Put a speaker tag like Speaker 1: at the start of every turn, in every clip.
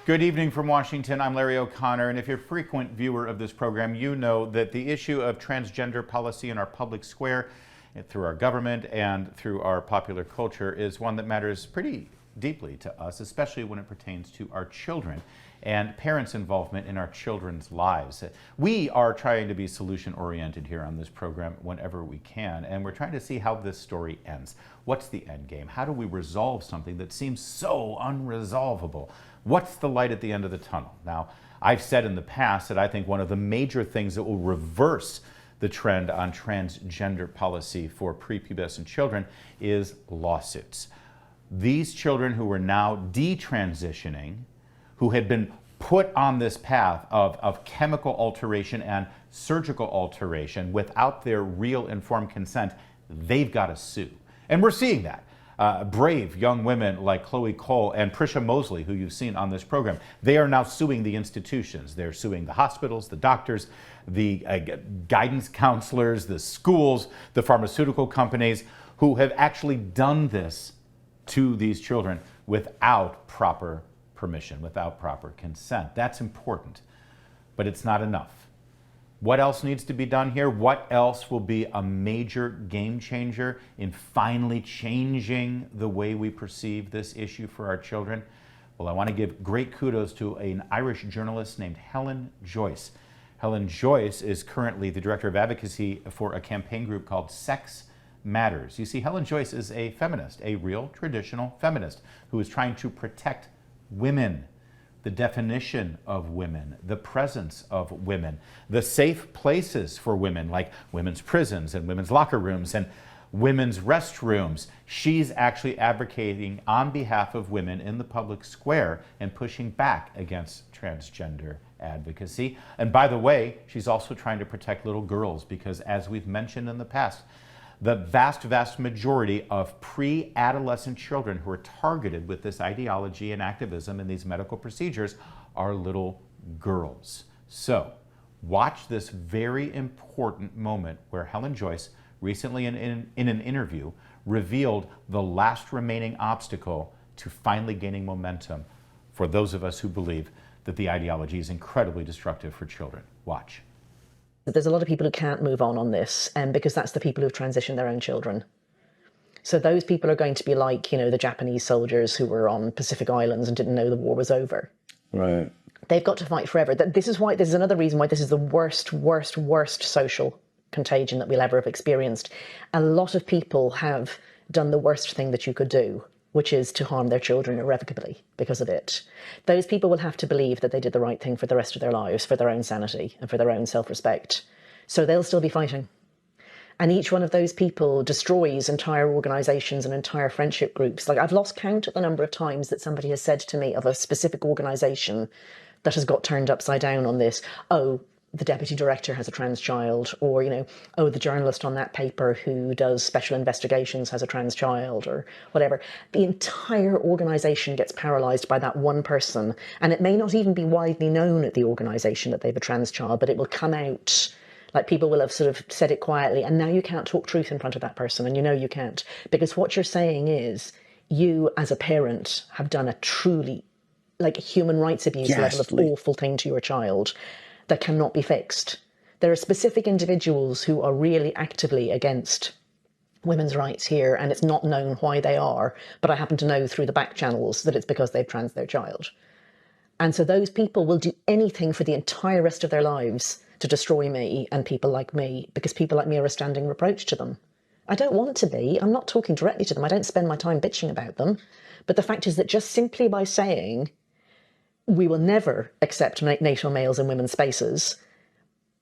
Speaker 1: Good evening from Washington. I'm Larry O'Connor, and if you're a frequent viewer of this program, you know that the issue of transgender policy in our public square, through our government and through our popular culture, is one that matters pretty deeply to us, especially when it pertains to our children and parents' involvement in our children's lives. We are trying to be solution-oriented here on this program whenever we can, and we're trying to see how this story ends. What's the end game? How do we resolve something that seems so unresolvable? What's the light at the end of the tunnel? Now, I've said in the past that I think one of the major things that will reverse the trend on transgender policy for prepubescent children is lawsuits. These children who are now detransitioning, who had been put on this path of chemical alteration and surgical alteration without their real informed consent, they've got to sue. And we're seeing that. Brave young women like Chloe Cole and Prisha Mosley, who you've seen on this program, they are now suing the institutions. They're suing the hospitals, the doctors, the guidance counselors, the schools, the pharmaceutical companies who have actually done this to these children without proper permission, without proper consent. That's important, but it's not enough. What else needs to be done here? What else will be a major game changer in finally changing the way we perceive this issue for our children? Well, I want to give great kudos to an Irish journalist named Helen Joyce. Helen Joyce is currently the director of advocacy for a campaign group called Sex Matters. You see, Helen Joyce is a feminist, a real traditional feminist who is trying to protect women, the definition of women, the presence of women, the safe places for women like women's prisons and women's locker rooms and women's restrooms. She's actually advocating on behalf of women in the public square and pushing back against transgender advocacy. And by the way, she's also trying to protect little girls because, as we've mentioned in the past, the vast majority of pre-adolescent children who are targeted with this ideology and activism and these medical procedures are little girls. So watch this very important moment where Helen Joyce recently in an interview revealed the last remaining obstacle to finally gaining momentum for those of us who believe that the ideology is incredibly destructive for children. Watch.
Speaker 2: There's a lot of people who can't move on this, because that's the people who've transitioned their own children. So those people are going to be like, the Japanese soldiers who were on Pacific Islands and didn't know the war was over.
Speaker 3: Right. They've
Speaker 2: got to fight forever. This is another reason why this is the worst social contagion that we'll ever have experienced. A lot of people have done the worst thing that you could do, which is to harm their children irrevocably because of it. Those people will have to believe that they did the right thing for the rest of their lives, for their own sanity and for their own self-respect. So they'll still be fighting. And each one of those people destroys entire organisations and entire friendship groups. Like, I've lost count of the number of times that somebody has said to me of a specific organisation that has got turned upside down on this. Oh, the deputy director has a trans child, or, oh, the journalist on that paper who does special investigations has a trans child, or whatever. The entire organisation gets paralysed by that one person, and it may not even be widely known at the organisation that they have a trans child, but it will come out. Like, people will have sort of said it quietly, and now you can't talk truth in front of that person, and you can't. Because what you're saying is, you as a parent have done a truly, human rights abuse level of awful thing to your child that cannot be fixed. There are specific individuals who are really actively against women's rights here, and it's not known why they are, but I happen to know through the back channels that it's because they've trans their child. And so those people will do anything for the entire rest of their lives to destroy me and people like me, because people like me are a standing reproach to them. I don't want to be. I'm not talking directly to them. I don't spend my time bitching about them. But the fact is that just simply by saying we will never accept natal males in women's spaces,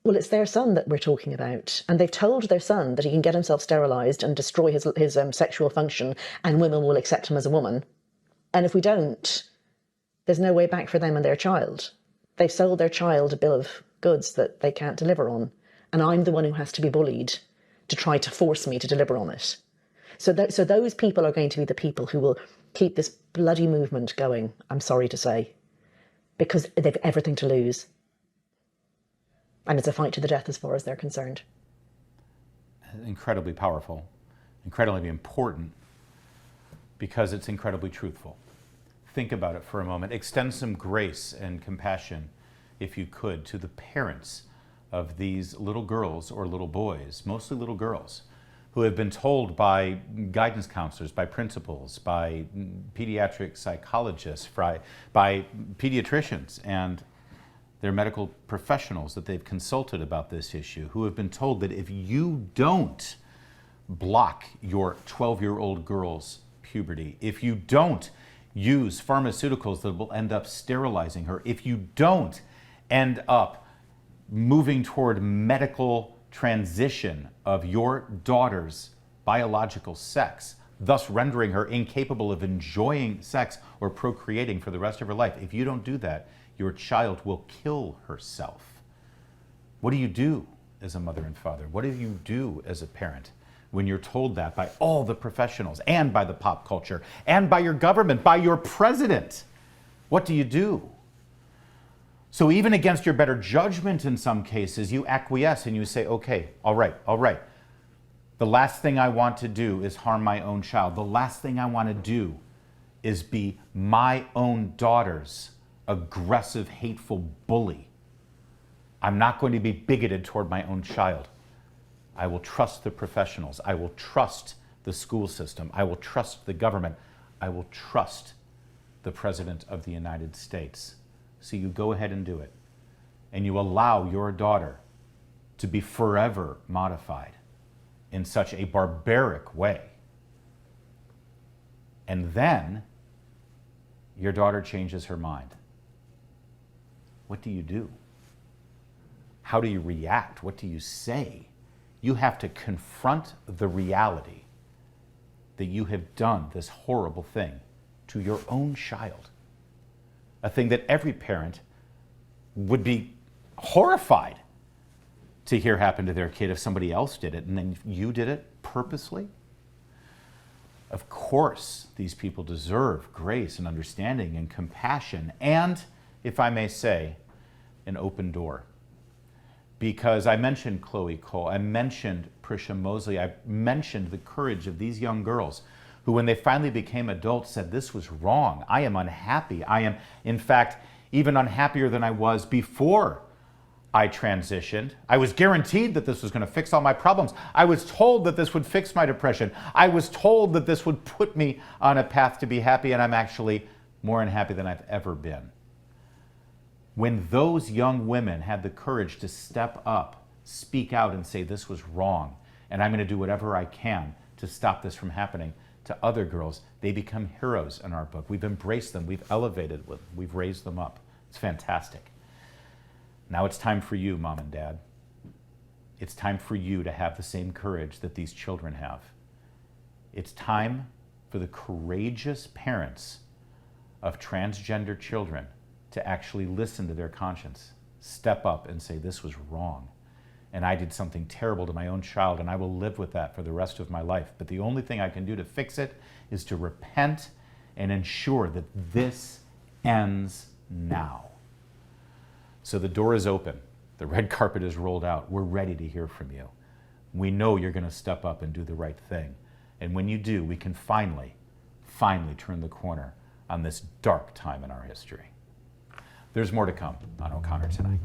Speaker 2: well, it's their son that we're talking about. And they've told their son that he can get himself sterilised and destroy his sexual function, and women will accept him as a woman. And if we don't, there's no way back for them and their child. They've sold their child a bill of goods that they can't deliver on. And I'm the one who has to be bullied to try to force me to deliver on it. So those people are going to be the people who will keep this bloody movement going, I'm sorry to say, because they've everything to lose. And it's a fight to the death as far as they're concerned.
Speaker 1: Incredibly powerful, incredibly important, because it's incredibly truthful. think about it for a moment. Extend some grace and compassion, if you could, to the parents of these little girls or little boys, mostly little girls, who have been told by guidance counselors, by principals, by pediatric psychologists, by pediatricians and their medical professionals that they've consulted about this issue, who have been told that if you don't block your 12-year-old girl's puberty, if you don't use pharmaceuticals that will end up sterilizing her, if you don't end up moving toward medical transition of your daughter's biological sex, thus rendering her incapable of enjoying sex or procreating for the rest of her life, if you don't do that, your child will kill herself. What do you do as a mother and father? What do you do as a parent when you're told that by all the professionals and by the pop culture and by your government, by your president? What do you do? So even against your better judgment in some cases, you acquiesce and you say, okay, all right. The last thing I want to do is harm my own child. The last thing I want to do is be my own daughter's aggressive, hateful bully. I'm not going to be bigoted toward my own child. I will trust the professionals. I will trust the school system. I will trust the government. I will trust the President of the United States. So you go ahead and do it. And you allow your daughter to be forever modified in such a barbaric way. And then your daughter changes her mind. What do you do? How do you react? What do you say? You have to confront the reality that you have done this horrible thing to your own child. A thing that every parent would be horrified to hear happen to their kid if somebody else did it, and then you did it purposely. Of course, these people deserve grace and understanding and compassion and, if I may say, an open door. Because I mentioned Chloe Cole, I mentioned Prisha Mosley, I mentioned the courage of these young girls who, when they finally became adults, said, this was wrong. I am unhappy. I am, in fact, even unhappier than I was before I transitioned. I was guaranteed that this was going to fix all my problems. I was told that this would fix my depression. I was told that this would put me on a path to be happy, and I'm actually more unhappy than I've ever been. When those young women had the courage to step up, speak out, and say, this was wrong, and I'm going to do whatever I can to stop this from happening to other girls, they become heroes in our book. We've embraced them, we've elevated them, we've raised them up. It's fantastic. Now it's time for you, Mom and Dad. It's time for you to have the same courage that these children have. It's time for the courageous parents of transgender children to actually listen to their conscience, step up and say, this was wrong, and I did something terrible to my own child, and I will live with that for the rest of my life. But the only thing I can do to fix it is to repent and ensure that this ends now. So the door is open. The red carpet is rolled out. We're ready to hear from you. We know you're going to step up and do the right thing. And when you do, we can finally turn the corner on this dark time in our history. There's more to come on O'Connor Tonight.